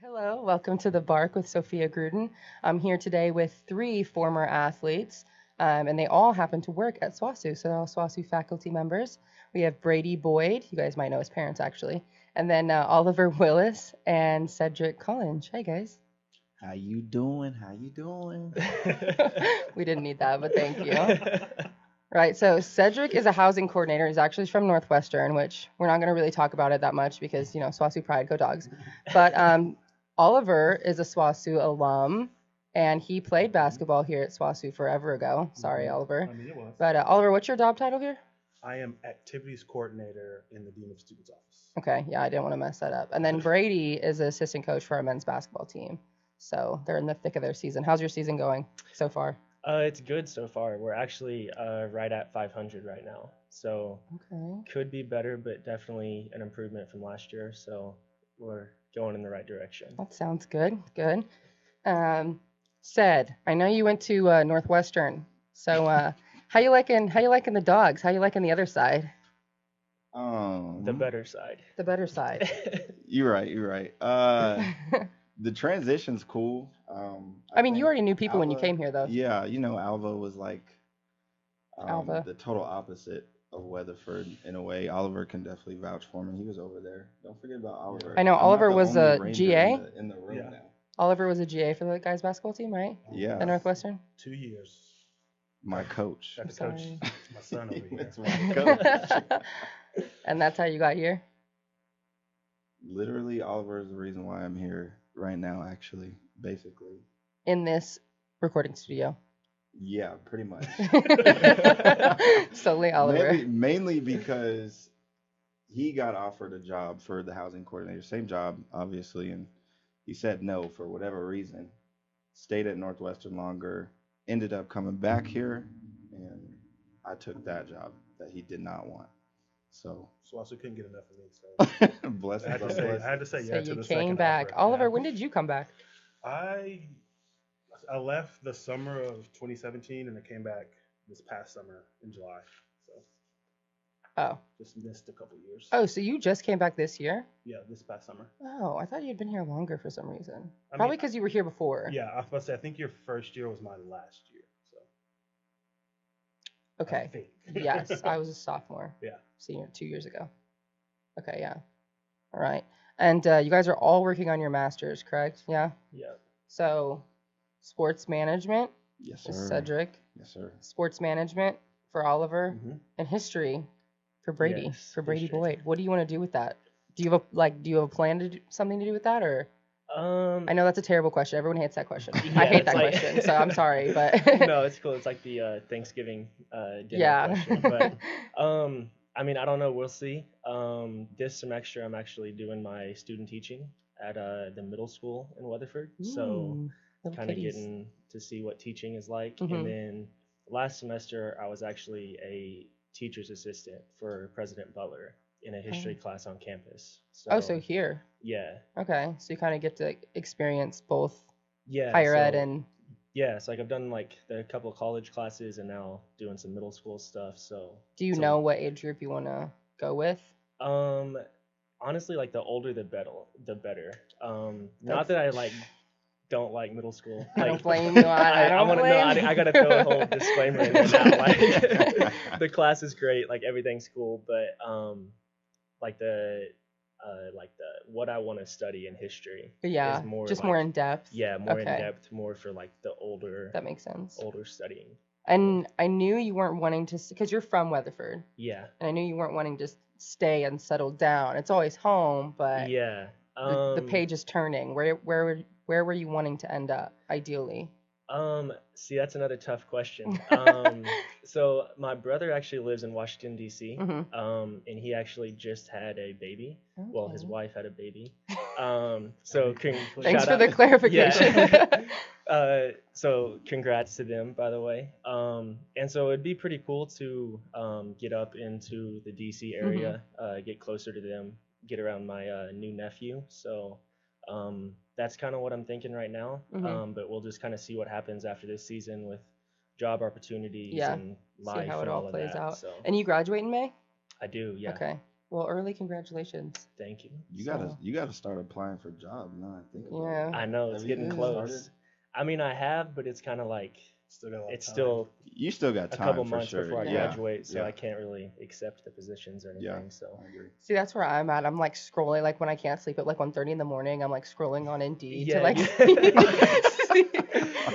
Hello, welcome to the Bark with Sofia Gruden. I'm here today with three former athletes, and they all happen to work at SWOSU, so they're all SWOSU faculty members. We have Brady Boyd, you guys might know his parents actually, and then Oliver Willis and Cedric Collinge. Hey guys. How you doing? How you doing? We didn't need that, but thank you. Right, so Cedric is a housing coordinator. He's actually from Northwestern, which we're not going to really talk about it that much because, SWOSU pride, go dogs. But Oliver is a SWOSU alum, and he played basketball here at SWOSU forever ago. Sorry, Oliver. I mean, it was. But Oliver, what's your job title here? I am activities coordinator in the Dean of Students office. Okay, yeah, I didn't want to mess that up. And then Brady is an assistant coach for our men's basketball team. So they're in the thick of their season. How's your season going so far? It's good so far. We're actually right at 500 right now. So Okay. could be better, but definitely an improvement from last year. So we're going in the right direction. That sounds good. Good. Said, I know you went to Northwestern. So how you liking the dogs? How you liking the other side? The better side. The better side. You're right. You're right. The transition's cool. I mean, you think already knew people when you Alva, came here, though. Yeah, Alva was like Alva. the total opposite of Weatherford in a way. Oliver can definitely vouch for me. He was over there. Don't forget about Oliver. I know I'm not Oliver the was only a Ranger GA. in the room Yeah. now. Oliver was a GA for the guys basketball team, right? Yeah. At Northwestern. 2 years. My coach. Got to coach Sorry. my son over here. It's my coach. And that's how you got here. Literally, Oliver is the reason why I'm here right now. Actually, basically. In this recording studio. Yeah, pretty much. Solely Oliver. Mainly because he got offered a job for the housing coordinator, same job, obviously, and he said no for whatever reason. Stayed at Northwestern longer, ended up coming back here, and I took that job that he did not want. So, So I also couldn't get enough of me. So blessings I had on to say, blessings. I had to say So yeah to you the came second back. offer. Oliver, Yeah. when did you come back? I left the summer of 2017 and I came back this past summer in July. So Oh. just missed a couple years. Oh, so you just came back this year? Yeah, this past summer. Oh, I thought you'd been here longer for some reason. I Probably mean, because you were here before. Yeah, I was about to say I think your first year was my last year. So I Okay. think. Yes, I was a sophomore. Yeah. Senior 2 years ago. Okay, yeah. All right. And you guys are all working on your masters, correct? Yeah. Yeah. So, sports management Yes, is sir. Cedric, Yes, sir. sports management for Oliver, Mhm. and history for Brady. Yes, For Brady history. Boyd. What do you want to do with that? Do you have a plan to do something to do with that, or? I know that's a terrible question. Everyone hates that question. I Yeah, hate it's that like- question, so I'm sorry, but No, it's cool. It's like the Thanksgiving dinner yeah. question. But I mean, I don't know. We'll see. This semester, I'm actually doing my student teaching at the middle school in Weatherford. So Ooh, little kind of kitties. getting to see what teaching is like. Mhm. And then last semester, I was actually a teacher's assistant for President Butler in a history class on campus. So, Oh, so here. yeah, Okay, so you kind of get to experience both yeah. higher ed so- and yeah. It's like I've done like the couple of college classes and now doing some middle school stuff. So do you so- know what age group you want to go with? Honestly, like the older the better. Not That's- that I like don't like middle school. I don't Like, blame you. I don't wanna blame know. you. I gotta throw a whole disclaimer in there now. Like, the class is great. Like everything's cool, but like the what I want to study in history. Yeah, is more just like, more in depth. Yeah, more in Okay. depth, more for like the older That makes sense. studying. And I knew you weren't wanting to, because you're from Weatherford, Yeah, and I knew you weren't wanting to stay and settle down. It's always home, but yeah. the page is turning. Where were you wanting to end up, ideally? See, that's another tough question. So my brother actually lives in Washington D.C. Mhm. And he actually just had a baby. Well, his Okay. wife had a baby. So Thanks shout for out- the clarification. Yeah. So congrats to them, by the way. And so it'd be pretty cool to get up into the DC area, get closer to them, get around my new nephew. So that's kind of what I'm thinking right now. Mhm. But we'll just kind of see what happens after this season with job opportunities Yeah. and See life how it and all of plays that. out. So And you graduate in May? I do, yeah. Okay. Well, early congratulations. Thank you. You So- gotta start applying for jobs now. I think. about Yeah. it. I know it's Have you getting even close. started? I mean, I have, but it's kind of like Still got a lot of it's time. still You still got a time couple for months sure. before I Yeah. graduate, so Yeah. I can't really accept the positions or Yeah. anything. So I agree. See, that's where I'm at. I'm like scrolling, like when I can't sleep at like 1:30 in the morning, I'm like scrolling on Indeed to Yeah, like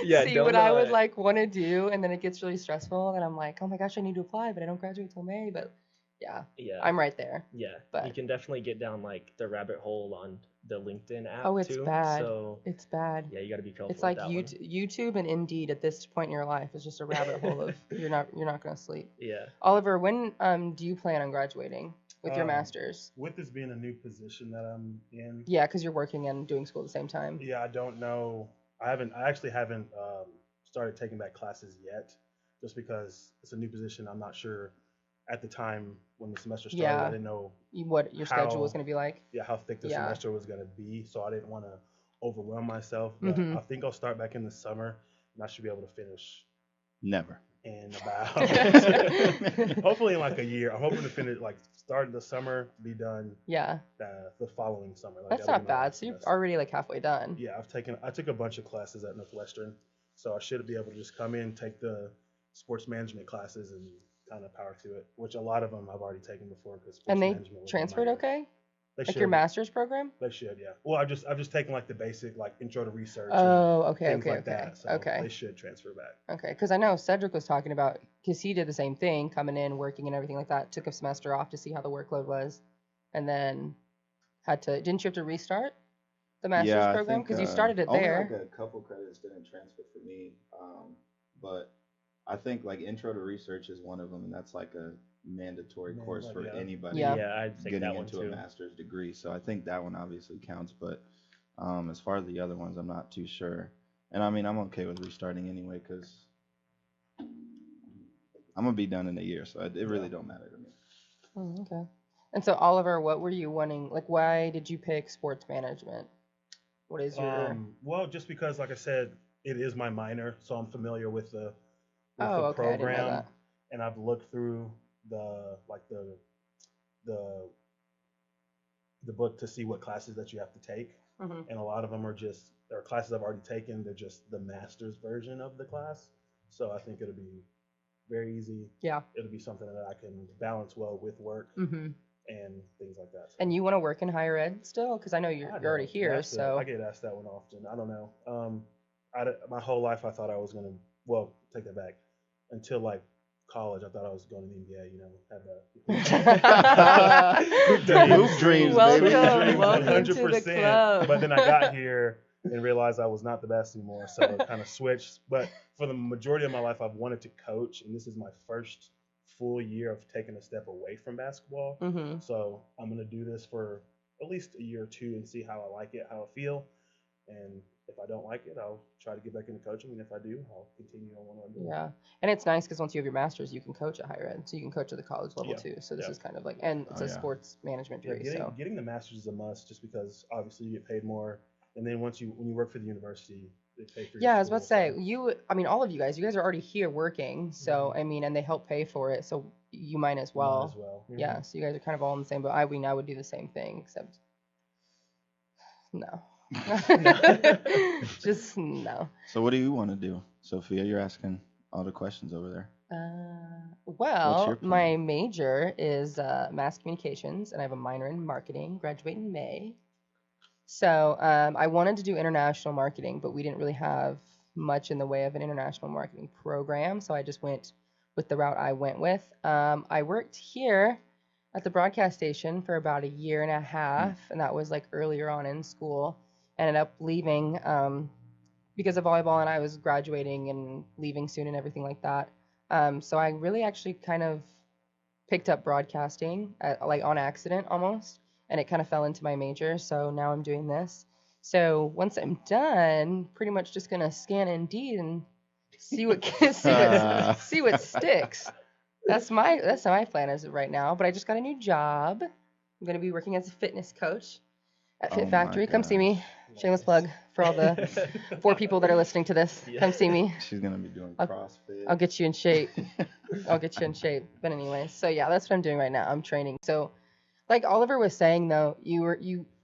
Yeah, see don't, what I would like want to do, and then it gets really stressful, and I'm like, oh my gosh, I need to apply, but I don't graduate till May. But yeah, yeah, I'm right there. yeah. but- You can definitely get down like the rabbit hole on the LinkedIn app. Oh, it's too. bad. So It's bad. yeah, you got to be careful. It's with like that one. YouTube and Indeed at this point in your life is just a rabbit hole of you're not gonna sleep. Yeah. Oliver, when do you plan on graduating with your master's? With this being a new position that I'm in, Yeah, because you're working and doing school at the same time. yeah, I don't know. I actually haven't started taking back classes yet, just because it's a new position. I'm not sure at the time when the semester started. Yeah. I didn't know What your schedule was How- gonna be like? how thick the Yeah. semester was going to be, so I didn't want to overwhelm myself. But Mhm. I think I'll start back in the summer, and I should be able to finish Never. in about hopefully in like a year. I'm hoping to finish like start the summer, be done Yeah, the following summer. Like, that's that'll not be my bad. last So you're semester. already like halfway done. Yeah, I took a bunch of classes at Northwestern, so I should be able to just come in, take the sports management classes, and kind of power to it. Which a lot of them I've already taken before because sports And they management was transferred my- okay? They Like should. your master's program? They should, yeah. Well, I've just taken like the basic like intro to research. and Oh, okay, things okay, like okay, that. So okay. they should transfer back. Okay, because I know Cedric was talking about, because he did the same thing, coming in, working and everything like that, took a semester off to see how the workload was, and then didn't you have to restart the master's Yeah, I program? think, Because you started it only there. like a couple credits didn't transfer for me, but I think like intro to research is one of them, and that's like a mandatory Man, course like, for yeah. anybody Yeah. I'd take getting that one into too. a master's degree. So I think that one obviously counts, but as far as the other ones, I'm not too sure. And I mean, I'm okay with restarting anyway because I'm gonna be done in a year, so it really don't matter to me. Oh, okay. And so Oliver, what were you wanting? Like, why did you pick sports management? What is your? Well, just because, like I said, it is my minor, so I'm familiar with the Oh, okay, I didn't know program, that. and I've looked through the book to see what classes that you have to take, Mhm. and a lot of them are classes I've already taken. They're just the master's version of the class, so I think it'll be very easy. Yeah. It'll be something that I can balance well with work Mhm. and things like that. So. And you want to work in higher ed still? Because I know you're I already don't. here, That's so. I get asked that one often. I don't know. My whole life I thought I was gonna. Well, take that back. Until like college, I thought I was going to the NBA. You know, have that. Hoop dreams, Welcome, baby. welcome to the club. But then I got here and realized I was not the best anymore, so it kind of switched. But for the majority of my life, I've wanted to coach, and this is my first full year of taking a step away from basketball. Mhm. So I'm gonna do this for at least a year or two and see how I like it, how I feel, and if I don't like it, I'll try to get back into coaching, and if I do, I'll continue on what I'm doing. Yeah, and it's nice because once you have your master's, you can coach at higher ed, so you can coach at the college level Yeah. too. So this Yeah. is kind of like, and it's Oh, a yeah. sports management Yeah, degree. So getting the master's is a must, just because obviously you get paid more, and then when you work for the university, they pay for your yeah, I was about to school, say, I mean, all of you guys are already here working. So Mhm. I mean, and they help pay for it, so you might as so might well. as well. Mhm. Yeah, so you guys are kind of all in the same boat. I would do the same thing, except no. Just no. So what do you want to do, Sophia? You're asking all the questions over there. Well, your my plan? major is mass communications, and I have a minor in marketing. Graduate in May. So I wanted to do international marketing, but we didn't really have much in the way of an international marketing program, so I just went with the route I went with. I worked here at the broadcast station for about a year and a half, and that was like earlier on in school. Ended up leaving because of volleyball, and I was graduating and leaving soon and everything like that. So I really actually kind of picked up broadcasting like on accident almost, and it kind of fell into my major. So now I'm doing this. So once I'm done, pretty much just gonna scan Indeed and see what see what sticks. That's my plan as of right now. But I just got a new job. I'm gonna be working as a fitness coach at Oh Fit my Factory. Come see me. Shameless Nice. plug for all the 4 people that are listening to this. Yeah. Come see me. She's gonna be doing I'll- CrossFit. I'll get you in shape. I'll get you in shape. But anyways, so yeah, that's what I'm doing right now. I'm training. So Like Oliver was saying though,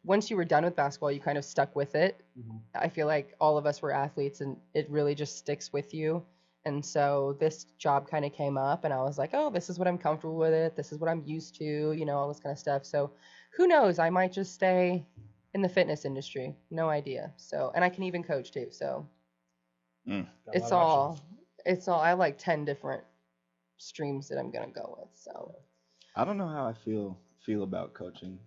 once you were done with basketball, you kind of stuck with it. Mhm. I feel like all of us were athletes and it really just sticks with you. And so this job kind of came up and I was like, oh, this is what I'm comfortable with it. This is what I'm used to, all this kind of stuff. So who knows? I might just stay in the fitness industry. No idea. So, and I can even coach too. So Got a it's lot of options. I have like 10 different streams that I'm going to go with. So I don't know how I feel about coaching.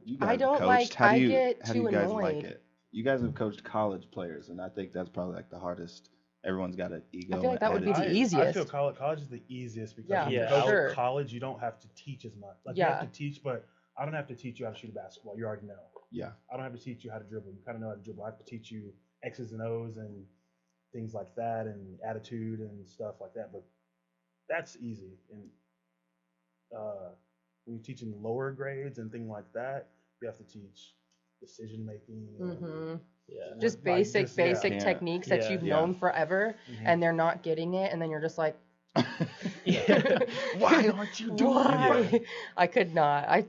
You I guys have don't coached. like, How do I you get how do too you guys like annoyed. it? You guys have coached college players, and I think that's probably like the hardest. Everyone's got an ego. I feel like that would be the attitude. easiest. I feel college is the easiest because Yeah, when you Yeah, coach sure. college, you don't have to teach as much. Like you Yeah. have to teach, but I don't have to teach you how to shoot a basketball. You already know. Yeah. I don't have to teach you how to dribble. You kind of know how to dribble. I have to teach you X's and O's and things like that and attitude and stuff like that. But that's easy. And when you're teaching lower grades and things like that, you have to teach decision making. hmm Yeah. Just Like, basic just- yeah. basic Yeah. techniques that Yeah. you've Yeah. known forever, Mhm. and they're not getting it, and then you're just like, Yeah. Why aren't you doing why? it? I could not. I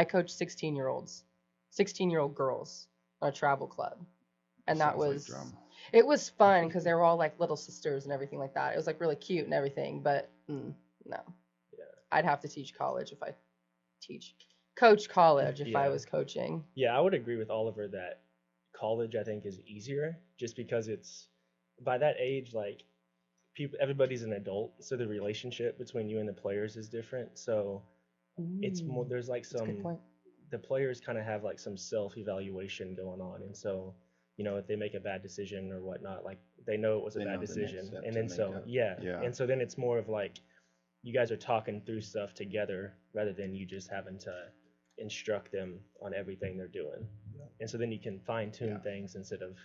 coached 16-year-olds, 16-year-old girls on a travel club, and that Sounds like was drama. it was fun because they were all like little sisters and everything like that. It was like really cute and everything, but no. Yeah. I'd have to teach college if I coach college if I Yeah. was coaching. Yeah, I would agree with Oliver that college I think is easier just because it's by that age like everybody's an adult, so the relationship between you and the players is different. So it's more there's like That's a good some point. the players kind of have like some self-evaluation going on, and so if they make a bad decision or whatnot, like they know it was a They bad know the next decision, step and to then make so up. yeah, Yeah. and so then it's more of like you guys are talking through stuff together rather than you just having to instruct them on everything they're doing, and so then you can fine tune Yeah. things instead of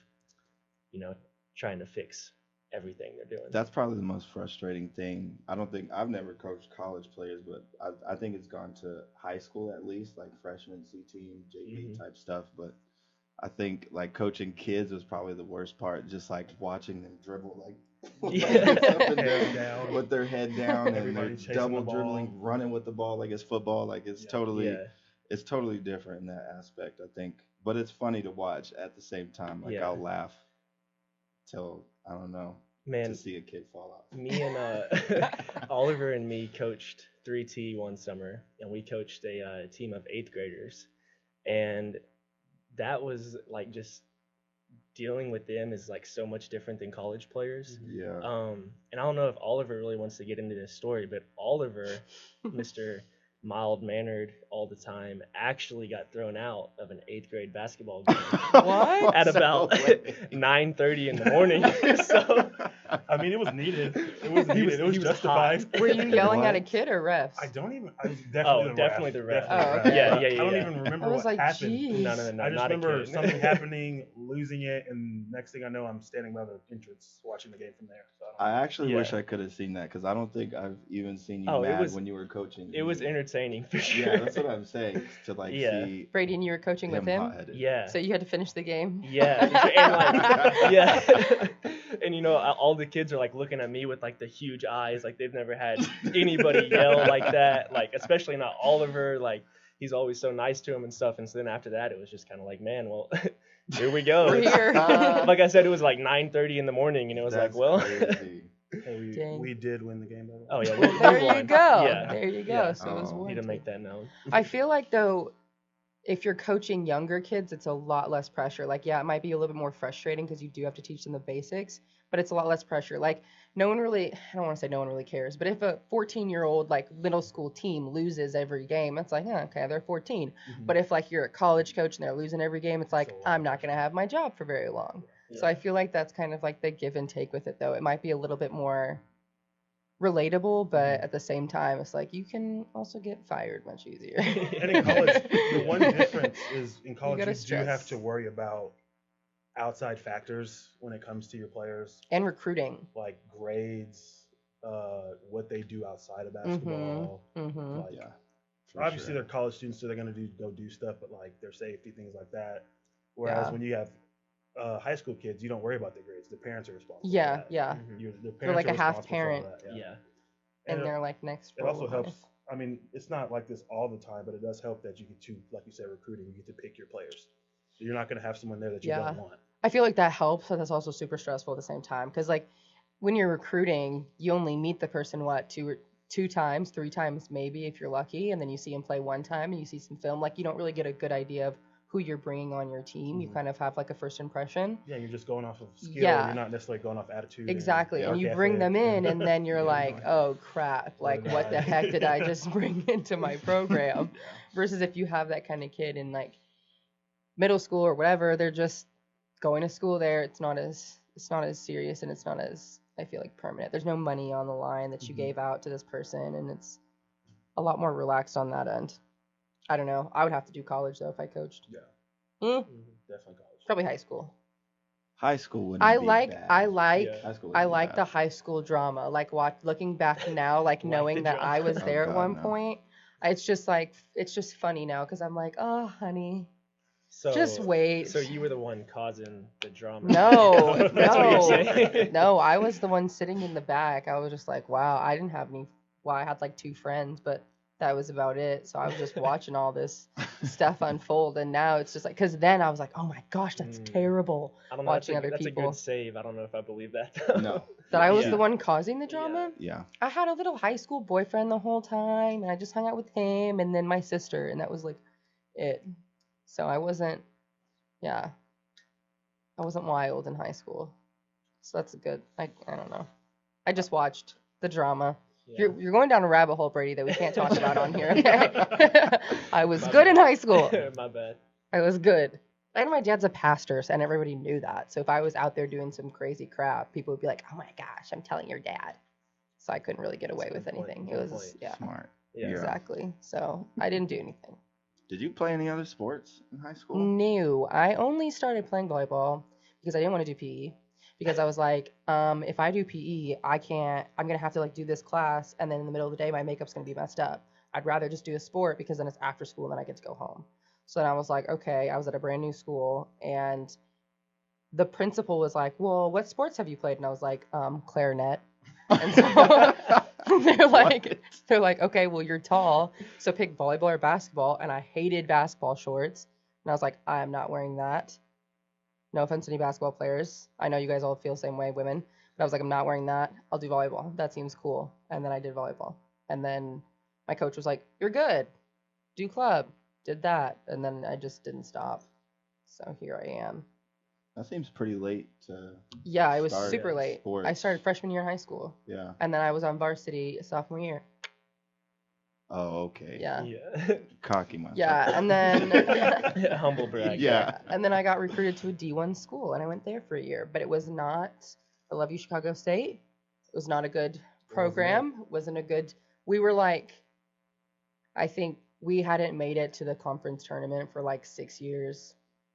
trying to fix everything they're doing. That's probably the most frustrating thing. I've never coached college players, but I think it's gone to high school at least, like freshman C team, JV Mhm. type stuff. But I think like coaching kids was probably the worst part, just like watching them dribble like Yeah. up and Head down down. with their head down and they're Everybody chasing double the ball. dribbling, running with the ball like it's football. Like it's Yeah. totally Yeah. it's totally different in that aspect, I think. But it's funny to watch at the same time. Like Yeah. I'll laugh till I don't know Man, to see a kid fall out. me and Oliver and me coached 3T one summer, and we coached a team of 8th graders, and that was like just dealing with them is like so much different than college players. Yeah. And I don't know if Oliver really wants to get into this story, but Oliver, Mr. Mild-mannered all the time, actually got thrown out of an 8th grade basketball game What? at No about way. 9:30 in the morning. So I mean, it was needed. It was He needed. was- It was he was justified. hot. Were you yelling at a What? kid or refs? I don't even. I was definitely definitely the the ref. ref. Definitely Oh, the okay. ref. Yeah, I don't yeah. even remember I was what like, happened. geez. no, I just not a remember kid. something happening, losing it, and next thing I know, I'm standing by the entrance watching the game from there. So I I don't actually Yeah. wish I could have seen that because I don't think I've even seen you Oh, it mad was- when you were coaching. It was entertaining for sure. Yeah, that's what I'm saying. To like Yeah. see Brady, and you were coaching with him, hot-headed. Yeah. so you had to finish the game. Yeah, and like, yeah, and all the kids are like looking at me with like the huge eyes, like they've never had anybody yell like that, like especially not Oliver, like he's always so nice to him and stuff. And so then after that, it was just kind of like, man, well, here we go. We're here. Like I said, it was like 9:30 in the morning, and it was That's like, well, crazy. Hey, Dang. we did win the game, by the way. oh yeah, we There you won. go. Yeah, There you go. Yeah. So it was Oh. need to warranted. make that known. I feel like though, if you're coaching younger kids, it's a lot less pressure. Like, yeah, it might be a little bit more frustrating because you do have to teach them the basics, but it's a lot less pressure. Like, I don't want to say no one really cares, but if a 14-year-old like middle school team loses every game, it's like, okay, they're 14. Mhm. But if like you're a college coach and they're losing every game, it's like, So, I'm not gonna have my job for very long. So I feel like that's kind of like the give and take with it, though. It might be a little bit more relatable, but at the same time, it's like you can also get fired much easier. And in college, the one difference is in college gotta you do stress. have to worry about outside factors when it comes to your players, And recruiting. like grades, what they do outside of basketball. Mm-hmm. Like, Yeah. for obviously sure. they're college students, so they're gonna go do stuff, but like their safety, things like that. Whereas Yeah. when you have high school kids, you don't worry about their grades. The parents are responsible. Yeah, for that. yeah. Mhm. The They're parents like are a half responsible for parent. that, Yeah. And it- they're like next It door. also helps. I mean, it's not like this all the time, but it does help that you get to, like you said, recruiting. You get to pick your players. So you're not going to have someone there that you Yeah. don't want. I feel like that helps, but that's also super stressful at the same time. Because like when you're recruiting, you only meet the person two times, 3 times maybe if you're lucky, and then you see him play one time and you see some film. Like you don't really get a good idea of who you're bringing on your team. You kind of have like a first impression. Yeah, you're just going off of skill. Yeah. You're not necessarily going off attitude. Exactly. And you bring them in and then you're like, oh crap, like what the heck did I just bring into my program? Versus if you have that kind of kid in like middle school or whatever, they're just going to school there. It's not as serious and it's not as, I feel like, permanent. There's no money on the line that you gave out to this person, and it's a lot more relaxed on that end. I don't know. I would have to do college though if I coached. Yeah. Definitely college. Probably high school. High school wouldn't I be like bad. High school I wouldn't be like bad. the high school drama. Like looking back now, like knowing that I was there at one point. It's just funny now because I'm like, oh honey, just wait. So you were the one causing the drama. No, That's what you're saying. no, I was the one sitting in the back. I was just like, wow, I didn't have any. Well, I had like 2 friends, but that was about it. So I was just watching all this stuff unfold, and now it's just like, because then I was like, oh my gosh, that's terrible. I don't know. Watching other that's people. a good save. I don't know if I believe that. No. That I was the one causing the drama. Yeah. I had a little high school boyfriend the whole time, and I just hung out with him, and then my sister, and that was like it. So I wasn't wild in high school. So that's good. I don't know. I just watched the drama. Yeah. You're going down a rabbit hole, Brady, that we can't talk about on here. Okay? I was good in high school. My bad. I was good. And my dad's a pastor, and everybody knew that. So if I was out there doing some crazy crap, people would be like, "Oh my gosh, I'm telling your dad." So I couldn't really get away with anything. It was Smart. Yeah. exactly. So I didn't do anything. Did you play any other sports in high school? No, I only started playing volleyball because I didn't want to do PE. Because I was like, if I do PE, I'm gonna have to like do this class, and then in the middle of the day, my makeup's gonna be messed up. I'd rather just do a sport because then it's after school and then I get to go home. So then I was like, okay, I was at a brand new school, and the principal was like, well, what sports have you played? And I was like, clarinet. And so they're like, okay, well, you're tall, so pick volleyball or basketball. And I hated basketball shorts, and I was like, I'm not wearing that. No offense to any basketball players. I know you guys all feel the same way, women. But I was like, I'm not wearing that. I'll do volleyball. That seems cool. And then I did volleyball. And then my coach was like, you're good. Do club. Did that. And then I just didn't stop. So here I am. That seems pretty late to Yeah, it was start super late. sports. I started freshman year in high school. Yeah. And then I was on varsity sophomore year. Oh, okay. Yeah. Cocky myself. Yeah, and then Humble brag. Yeah. and then I got recruited to a D1 school, and I went there for a year. But it was not. I love you, Chicago State. It was not a good program. Wasn't a good. We were like, I think we hadn't made it to the conference tournament for like 6 years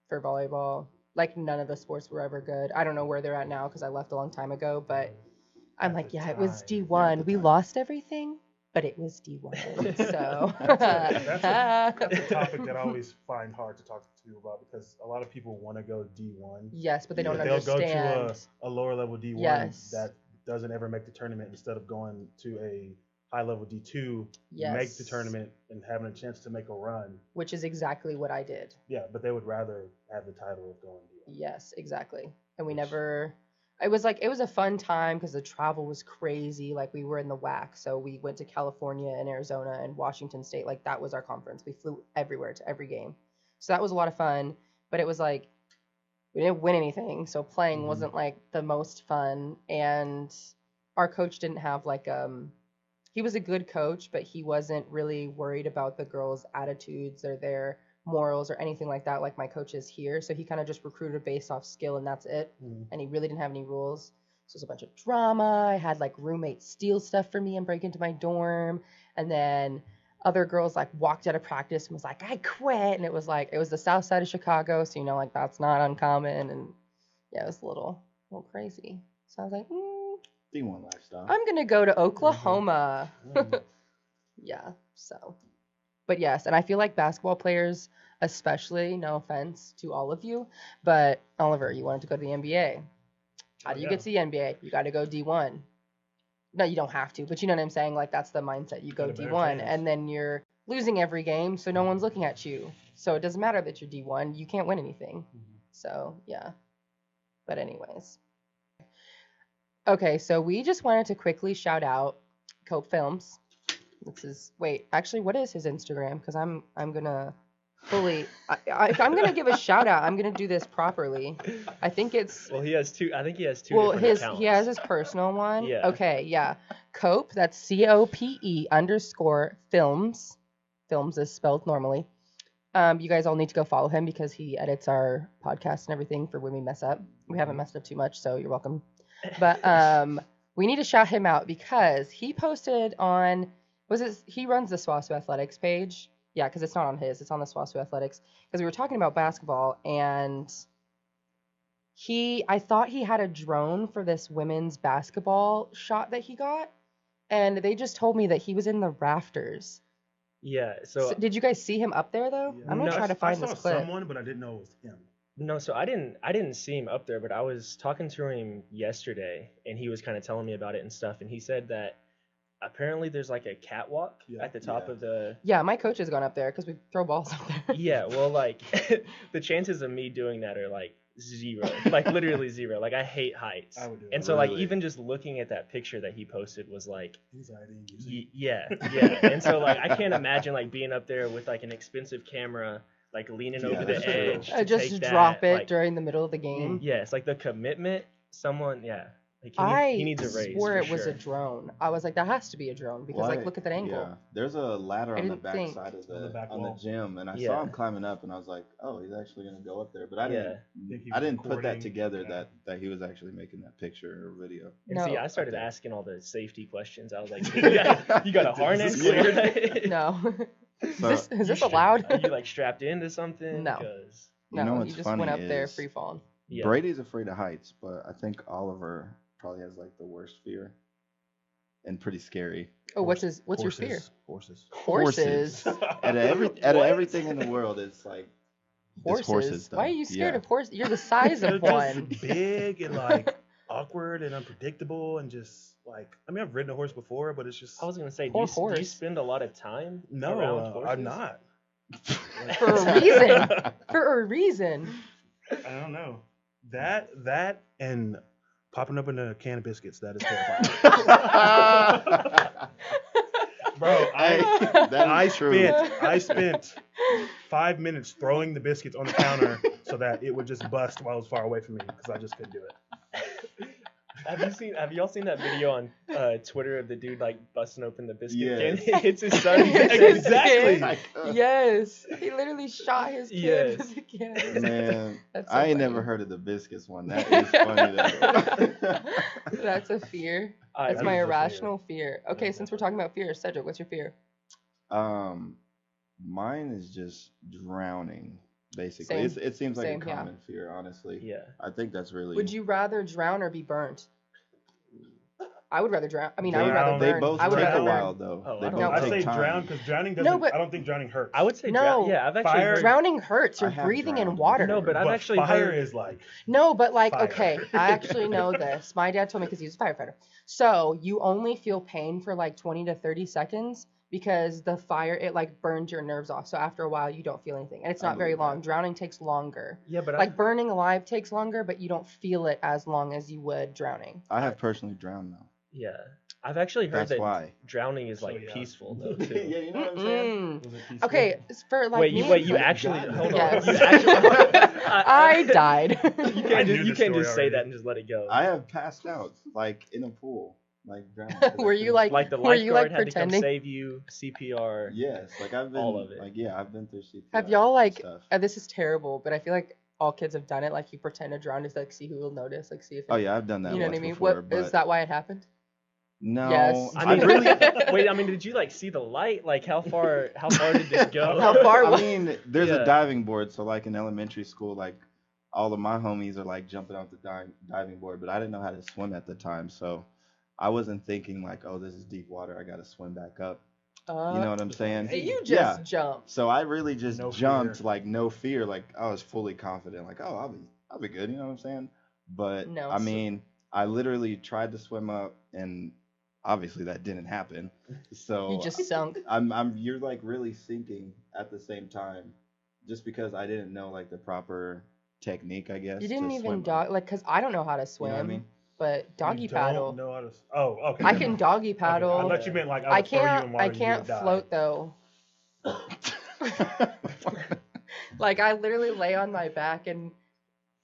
for volleyball. Like none of the sports were ever good. I don't know where they're at now because I left a long time ago. But I'm like, yeah, it was D1. We lost everything, but it was D1. So That's a topic that I always find hard to talk to people about because a lot of people want to go D1. Yes, but they don't They'll understand. go to a lower level D1 that doesn't ever make the tournament instead of going to a high level D2, make the tournament and having a chance to make a run. Which is exactly what I did. Yeah, but they would rather have the title of going D1. Yes, exactly. And we never. It was a fun time because the travel was crazy. Like we were in the WAC, so we went to California and Arizona and Washington State. Like that was our conference. We flew everywhere to every game, so that was a lot of fun. But it was like we didn't win anything, so playing wasn't like the most fun. And our coach didn't have like he was a good coach, but he wasn't really worried about the girls' attitudes or their morals or anything like that like my coach is here. So he kind of just recruited based off skill and that's it. And he really didn't have any rules. So it was a bunch of drama. I had like roommates steal stuff from me and break into my dorm. And then other girls like walked out of practice and was like, I quit. And it was the south side of Chicago. So, like that's not uncommon. And yeah, it was a little crazy. So I was like, D1 lifestyle. I'm going to go to Oklahoma. Yeah. So, but yes. And I feel like basketball players, especially, no offense to all of you, but Oliver, you wanted to go to the NBA. How do you get to the NBA? You got to go D1. no, you don't have to, but you know what I'm saying? Like, that's the mindset. You go Got a better D1, chance. and then you're losing every game, so no one's looking at you. So it doesn't matter that you're D1. You can't win anything. So, yeah. But anyways. Okay, so we just wanted to quickly shout out Cope Films. Actually, what is his Instagram? Because I'm gonna fully, if I'm gonna give a shout out, I'm gonna do this properly. I think it's. Well, he has two. I think he has two Well, different accounts. he has his personal one. Yeah. Okay, yeah. Cope, that's COPE_films. Films is spelled normally. You guys all need to go follow him because he edits our podcast and everything for when we mess up. We haven't messed up too much, so you're welcome. But we need to shout him out because he posted on, he runs the SWOSU Athletics page. Yeah, because it's not on his, it's on the SWOSU Athletics. Because we were talking about basketball, and I thought he had a drone for this women's basketball shot that he got, and they just told me that he was in the rafters. Yeah. So Did you guys see him up there though? Yeah. I'm gonna try to find this clip. I saw someone, but I didn't know it was him. no, so I didn't see him up there, but I was talking to him yesterday, and he was kind of telling me about it and stuff, and he said that apparently there's like a catwalk at the top of the. Yeah, my coach has gone up there because we throw balls up there. Yeah, well, like the chances of me doing that are like zero, like literally zero. Like I hate heights, I would do it. and so like Really? even just looking at that picture that he posted was like, Anxiety. yeah, and so like I can't imagine like being up there with like an expensive camera, like leaning over that's the true. edge. to Just take that, drop it like, during the middle of the game. Yes, like the commitment. Someone, like he needs a raise. swore for it was sure. a drone. I was like, that has to be a drone because Why- like look at that angle. Yeah, there's a ladder I on the didn't back think- side of On the back the wall. gym, and I Yeah. saw him climbing up, and I was like, oh, he's actually gonna go up there. But I Yeah. Think he I was didn't put that recording, together yeah. that he was actually making that picture or video. And No. see, I started Okay. asking all the safety questions. I was like, you got a harness? Yeah. No. So- is this allowed? Are you like strapped into something? No. 'Cause- You know No, what's he just funny went up there is- free falling. yeah. Brady's afraid of heights, but I think Oliver probably has like the worst fear, and pretty scary. Oh, what's your fear? Horses. Horses. Out of everything in the world, it's like it's horses. Why are you scared Yeah. of horses? You're the size They're of just one. big and like awkward and unpredictable and just like I mean I've ridden a horse before, but it's just I was gonna say, Poor do you horse. spend a lot of time no, around horses? I'm not. For a reason. For a reason. I don't know. That and popping up in a can of biscuits, that is terrifying. Bro, I spent 5 minutes throwing the biscuits on the counter so that it would just bust while it was far away from me because I just couldn't do it. Have y'all seen that video on Twitter of the dude like busting open the biscuit Yes. can? It's his son. Exactly. Like, Yes. He literally shot his kid Yes. with a can. Man, That's so I ain't funny. never heard of the biscuits one. That is funny though. That's a fear. I- That's that my is a fear. irrational fear. Okay, That's since we're definitely talking about fear, Cedric, what's your fear? Mine is just drowning. Basically, Same. it seems like Same, a yeah. common fear. Honestly, Yeah. I think that's really. Would you rather drown or be burnt? I would rather drown. I mean, I They, would rather they burn. both I would take rather a burn. while though. Oh, They I don't both know. I take say time. drown because drowning doesn't. No, but- I don't think drowning hurts. I would say No. yeah, I've actually Fire- heard. Drowning hurts. You're I have breathing in drowned water. No, but I've But actually fire heard. is like No, but like, Fire. okay, I actually know this. My dad told me because he was a firefighter. So you only feel pain for like 20 to 30 seconds because the fire, it like burns your nerves off. So after a while, you don't feel anything. And it's I not very believe long. that. Drowning takes longer. Yeah, but Like burning alive takes longer, but you don't feel it as long as you would drowning. I have personally drowned though. I've actually heard That's that why. drowning is So, like yeah. peaceful though Yeah, too. you know what I'm saying. Mm. was it peaceful? Okay, for like wait, me, you actually God. hold Yes. on. You actually. I died. You I can't knew just you this can't story just say already. that and just let it go. I have passed out like in a pool, like drowning. 'cause I Were you couldn't- like, Like the were you like lifeguard had to come pretending? save you, CPR. Yes, like I've been. all of it. Like yeah, I've been through CPR. Have y'all like, stuff. this is terrible, but I feel like all kids have done it. Like you pretend to drown just like see who will notice, like see if. Oh yeah, I've done that. You know once what I mean? Before, What but is that? Why it happened? No, Yes. I I mean, really. wait. I mean, did you like see the light? Like how far did this go? How far I was- mean, there's Yeah. a diving board, so like in elementary school, like all of my homies are like jumping off the diving board, but I didn't know how to swim at the time, so I wasn't thinking like, oh, this is deep water, I gotta swim back up. You know what I'm saying? You just Yeah. jumped. So I really just No jumped, fear. like no fear, like I was fully confident, like oh, I'll be good. You know what I'm saying? But No, I so- mean, I literally tried to swim up, and obviously that didn't happen. So You just sunk. you're like really sinking at the same time, just because I didn't know like the proper technique, I guess. You didn't to even swim. cause I don't know how to You swim, know what I mean? but doggy You paddle. Don't know how to. Oh, okay. I never can mind. doggy Okay, paddle. I thought you meant like I I would throw you in can't. water I and you can't would die. float though. Like I literally lay on my back and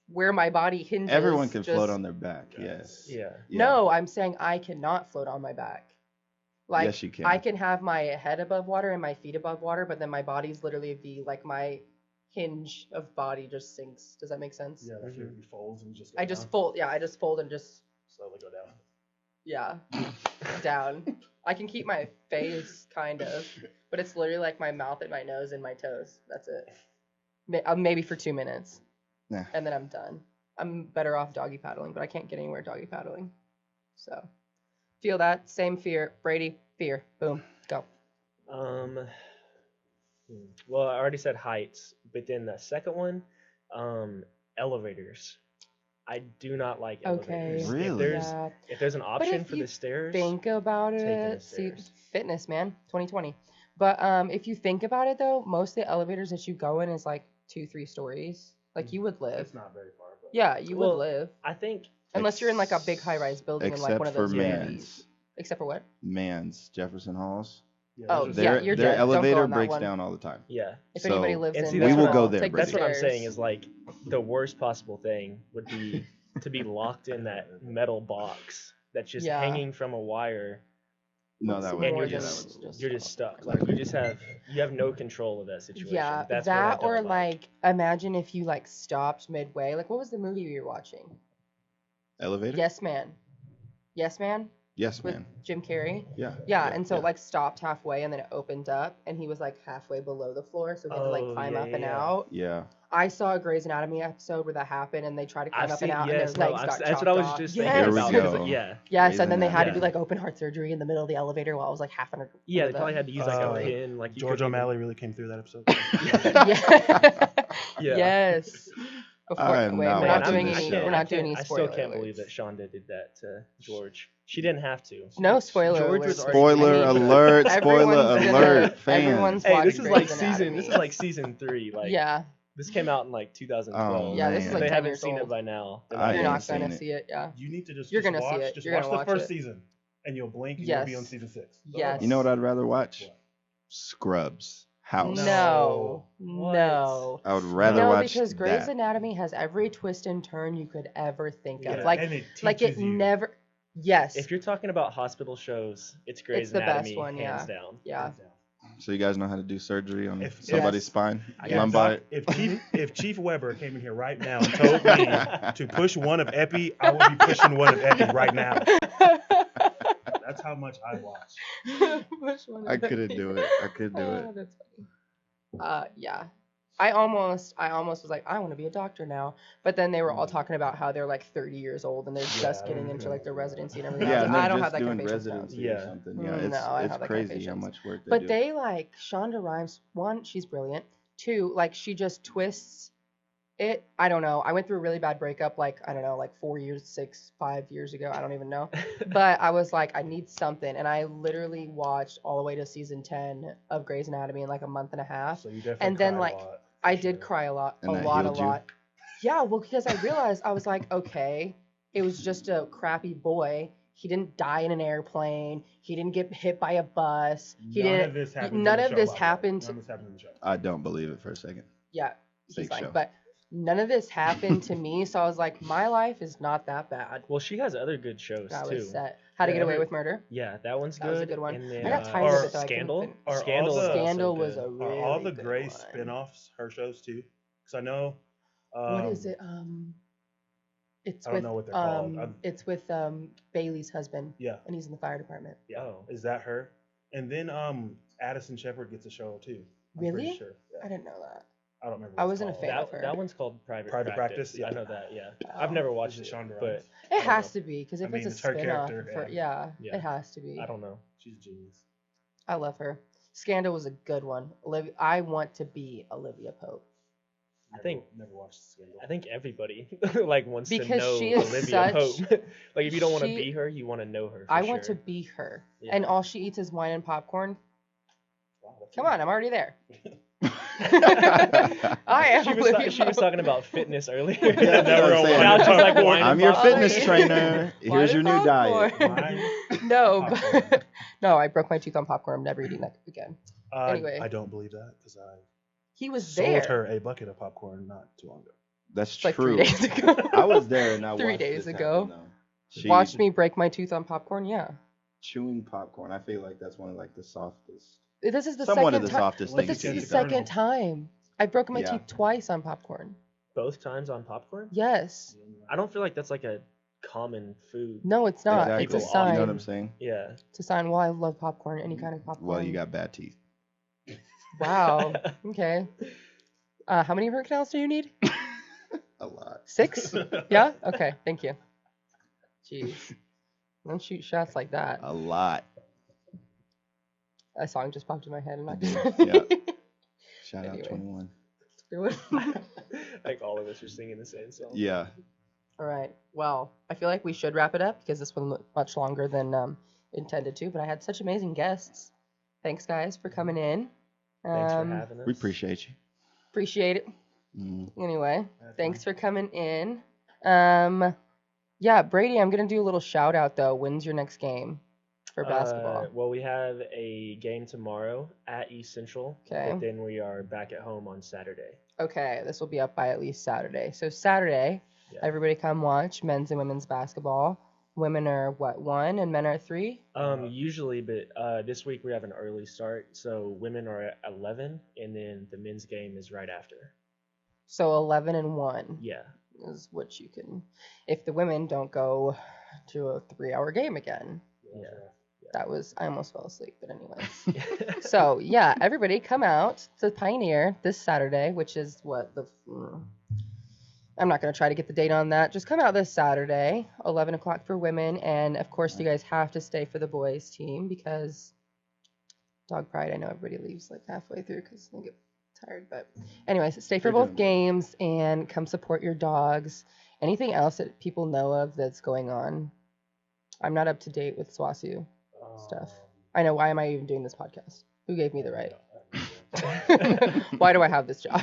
where my body hinges. Everyone can float just- on their back. Yes. Yeah. No, I'm saying I cannot float on my back. Like Yes, you can. I can have my head above water and my feet above water, but then my body's literally like my hinge of body just sinks. Does that make sense? Yeah, like Mhm. he folds and you just. Go I just down. fold. Yeah, I just fold and just Slowly go down. yeah down. I can keep my face kind of, but it's literally like my mouth and my nose and my toes. That's it. Maybe for 2 minutes, Nah. and then I'm done. I'm better off doggy paddling, but I can't get anywhere doggy paddling. So feel that same fear, Brady. Fear. Boom. Go. Well, I already said heights, but then the second one, elevators. I do not like Okay. elevators. Really? Yeah. If there's an option if for you the stairs, Think about taking the it. See, stairs. fitness, man. 2020. But if you think about it though, most of the elevators that you go in is like 2-3 stories. Like you would live. It's not very far, but. Yeah, you would Well, live. I think Unless you're in like a big high-rise building in like Except one of for those Mans. Airbnbs. Except for what? Mans, Jefferson Halls. Yeah, Oh, those are- yeah, Their, you're their dead. Don't go elevator on that breaks one. down all the time. yeah. If So- anybody lives And in see, We that's will what go I- there, take the Brady. That's what I'm saying stairs. is like the worst possible thing would be to be locked in that metal box that's just Yeah. hanging from a wire. No, What's that the would And more you're yeah, than that just would- you're just stuck. Like you have no control of that situation. Yeah, That's what I that or don't like imagine if you like stopped midway. Like what was the movie you were watching? elevator. Yes Man. Yes Man Yes, with man. Jim Carrey. Yeah. Yeah, and so yeah. it like stopped halfway and then it opened up and he was like halfway below the floor, so he had to like Oh, climb yeah, up and yeah. out. Yeah. I saw a Grey's Anatomy episode where that happened and they tried to climb I've up seen and out yes, and their no, legs got that's chopped what I was off. just Yes. thinking There we about. go. 'cause, yeah. Yes, Grey's and then they had to do Anatomy. like open heart surgery in the middle of the elevator while I was like half under. Yeah, under they probably had to use like a Uh, pin. Like you George couldn't even- O'Malley really came through that episode. Yeah. Yeah. Yes. Before, I am wait, not we're not watching doing this any. show. We're not doing any I spoiler. still can't believe alerts. that Shonda did that to George. She didn't have to. No spoiler George alerts. was already- Spoiler I mean, alert! Spoiler everyone's gonna- alert! Fans. everyone's Hey, watched this is Grey's like season. Anatomy. This is like season 3. Like Yeah, this came out in like 2012. Oh, yeah. This is man. like If they 10 haven't years seen old. it by now, then I You're ain't not seen gonna it. see it. Yeah. You need to just You're just gonna see watch, it. Just You're watch gonna the watch first it. season, and you'll blink and Yes. you'll be on season 6. Yes. You know what I'd rather watch? What? Scrubs. House. No, What? no. I would rather No, watch because Grey's that. Anatomy has every twist and turn you could ever think of. Yeah. Like, and it like it teaches you. never. Yes. if you're talking about hospital shows, it's Grey's It's the best Anatomy, one, hands yeah. down. Yeah. So you guys know how to do surgery on If- somebody's Yes. spine? Yeah, Lumbar. if Chief Weber came in here right now and told me to push one of Epi, I would be pushing one of Epi right now. That's how much I watch. Which one I is it? couldn't do it. I couldn't do Oh, it. that's funny. Yeah. I almost was like, I want to be a doctor now. But then they were all talking about how they're like 30 years old and they're just Yeah. getting into like their residency and everything. Yeah, I, was and like, I they're don't have just that kind doing of patience now. residency or Yeah. something. Yeah, No, I it's don't have that kind of crazy how patience. much work they But do. they like Shonda Rhimes. One, she's brilliant. Two, like she just twists it. I don't know. I went through a really bad breakup, like I don't know, like 5 years ago. I don't even know. But I was like, I need something, and I literally watched all the way to season 10 of Grey's Anatomy in like a month and a half. So you definitely And then, cried like, a lot, for I sure. did cry a lot, And a that lot. healed you? Yeah, well, because I realized I was like, okay, it was just a crappy boy. He didn't die in an airplane. He didn't get hit by a bus. He None didn't. of this happened. none in the of show, this by the way. happened. None of this happened in the show. I don't believe it for a second. Yeah, he's Fake fine. show. But none of this happened to me, so I was like, my life is not that bad. Well, she has other good shows I too. was set. How to Yeah, Get Away every- with Murder. Yeah, that one's That good. was a good one. And I then, got tired of it though. I couldn't Scandal. fin- Are Scandal. all is the- also Scandal was good. a really Are all the good Grey one. spin-offs her shows too? Because I know. What is it? It's I don't with know what they're called. it's with Bailey's husband, Yeah, and he's in the fire department. yeah. Oh. Is that her? And then Addison Shepherd gets a show too. I'm pretty Really? Sure. I Yeah. didn't know that. I don't remember. I what it's wasn't a called. fan of That, her. that one's called Private Practice, yeah. I know that. Yeah, Oh. I've never watched Is it, it Shonda but Rhimes? It I don't has know. to be because I if mean, it's a it's her spin-off, character, yeah, Yeah. it has to be. I don't know. She's a genius. I love her. Scandal was a good one. I want to be Olivia Pope. never watched Scandal. I think everybody like wants Because to know she is Olivia such- Pope. Like if you don't want to she- be her, you want to know her. For I sure. want to be her. Yeah. And all she eats is wine and popcorn. Wow, that's Come on, I'm already there. I I am. She was talking about fitness earlier. Yeah, that's what I'm saying. Now it's just like wine I'm and your popcorn. fitness trainer. Here's your new diet. Wine, No, popcorn. but, no, I broke my tooth on popcorn. I'm never eating that again. Anyway. I don't believe that because I He was sold there. her a bucket of popcorn not too long ago. That's Like true. 3 days ago. I was there and I 3 watched days this ago. happen, though. She Watched me break my tooth on popcorn. Yeah. chewing popcorn. I feel like that's one of like the softest. This is the Somewhat second of the time. softest But things this you is can the eat. second time. I've broken my Yeah. teeth twice on popcorn. Both times on popcorn. Yes. I don't feel like that's like a common food. No, it's not. Exactly. It's a People sign. You know what I'm saying? Yeah. It's a sign. Well, I love popcorn. Any kind of popcorn. Well, you got bad teeth. Wow. Okay. How many root canals do you need? A lot. 6? Yeah? Okay. Thank you. Jeez. Don't shoot shots like that. A lot. A song just popped in my head. I'm not Yeah. Shout Anyway. out 21. Like all of us are singing the same song. Yeah. All right. Well, I feel like we should wrap it up because this one went much longer than intended to, but I had such amazing guests. Thanks, guys, for coming in. Thanks for having us. We appreciate you. Appreciate it. Mm. Anyway, That's thanks fine. for coming in. Yeah, Brady, I'm gonna do a little shout out though. When's your next game for basketball? Well, we have a game tomorrow at East Central. Okay. But then we are back at home on Saturday. Okay, this will be up by at least Saturday. So Saturday, Yeah. everybody come watch men's and women's basketball. Women are what, 1 and men are 3? Usually, but this week we have an early start. So women are at 11, and then the men's game is right after. So 11 and 1 Yeah. is what you can, if the women don't go to a 3-hour game again. Yeah. That was, I almost fell asleep, but anyways. So yeah, everybody come out to Pioneer this Saturday, which is what I'm not going to try to get the date on that. Just come out this Saturday, 11 o'clock for women. And of course, you guys have to stay for the boys team because Dog Pride, I know everybody leaves like halfway through because they get tired. But anyways, stay for They're both doing games and come support your dogs. Anything else that people know of that's going on? I'm not up to date with SWOSU stuff. I know. Why am I even doing this podcast? Who gave me the right? Why do I have this job?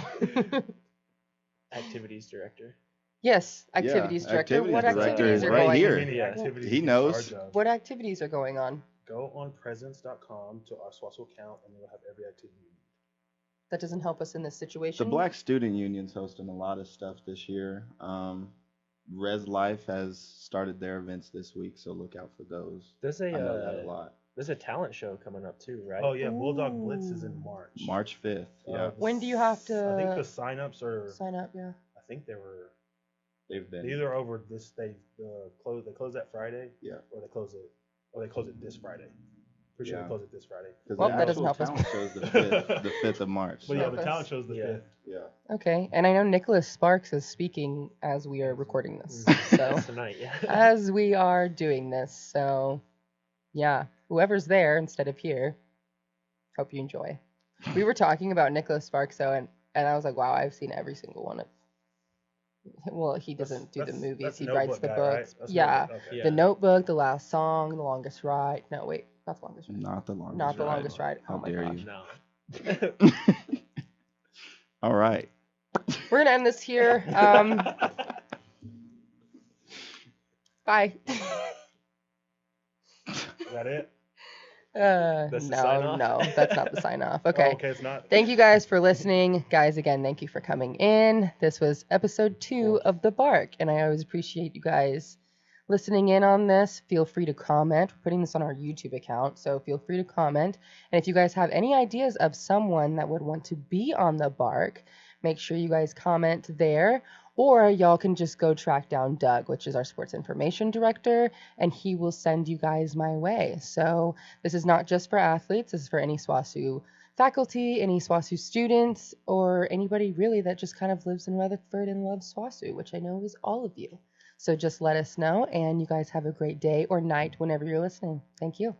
Activities director. Yes, Yeah, activities director. activities What director activities is are right going here. Many Yeah. activities He in knows. charge of. What activities are going on? Go on presents.com to our SWOSU account, and you'll have every activity you need. That doesn't help us in this situation. The Black Student Union's hosting a lot of stuff this year. Res Life has started their events this week, so look out for those. There's I know that a a lot. there's a talent show coming up too, right? Oh yeah, Bulldog Blitz is in Ooh. March. March 5th. Yeah, When do you have to I think the signups are. sign up? Yeah. I think they were. they've been. These are over this. They close that Friday. Yeah. Or they close it this Friday. Pretty sure Yeah. they close it this Friday. 'Cause Well, the that doesn't actual help us. talent show's the 5th of March. But yeah, Help the us. talent show's the Yeah. 5th. Yeah. Okay. And I know Nicholas Sparks is speaking as we are recording this. So Tonight, yeah. as we are doing this. So yeah, whoever's there instead of here, hope you enjoy. We were talking about Nicholas Sparks though, and I was like, wow, I've seen every single one of. Well, he doesn't do the movies. That's He the writes Notebook the guy, right? books. That's the Yeah. Notebook, okay. Yeah. The Notebook, The Last Song, The Longest Ride. No, wait, not The Longest Ride. Not the longest. Not The ride. Longest Ride. How Oh my dare gosh. you? No. All right. We're gonna end this here. Bye. Is that it? That's the sign off? No, that's not the sign off. Oh, Okay. okay, it's not. Thank you guys for listening. Guys, again, thank you for coming in. This was episode 2 of The Bark, and I always appreciate you guys listening in on this. Feel free to comment. We're putting this on our YouTube account, so feel free to comment. And if you guys have any ideas of someone that would want to be on The Bark, make sure you guys comment there. Or y'all can just go track down Doug, which is our sports information director, and he will send you guys my way. So this is not just for athletes. This is for any SWOSU faculty, any SWOSU students, or anybody really that just kind of lives in Rutherford and loves SWOSU, which I know is all of you. So just let us know, and you guys have a great day or night whenever you're listening. Thank you.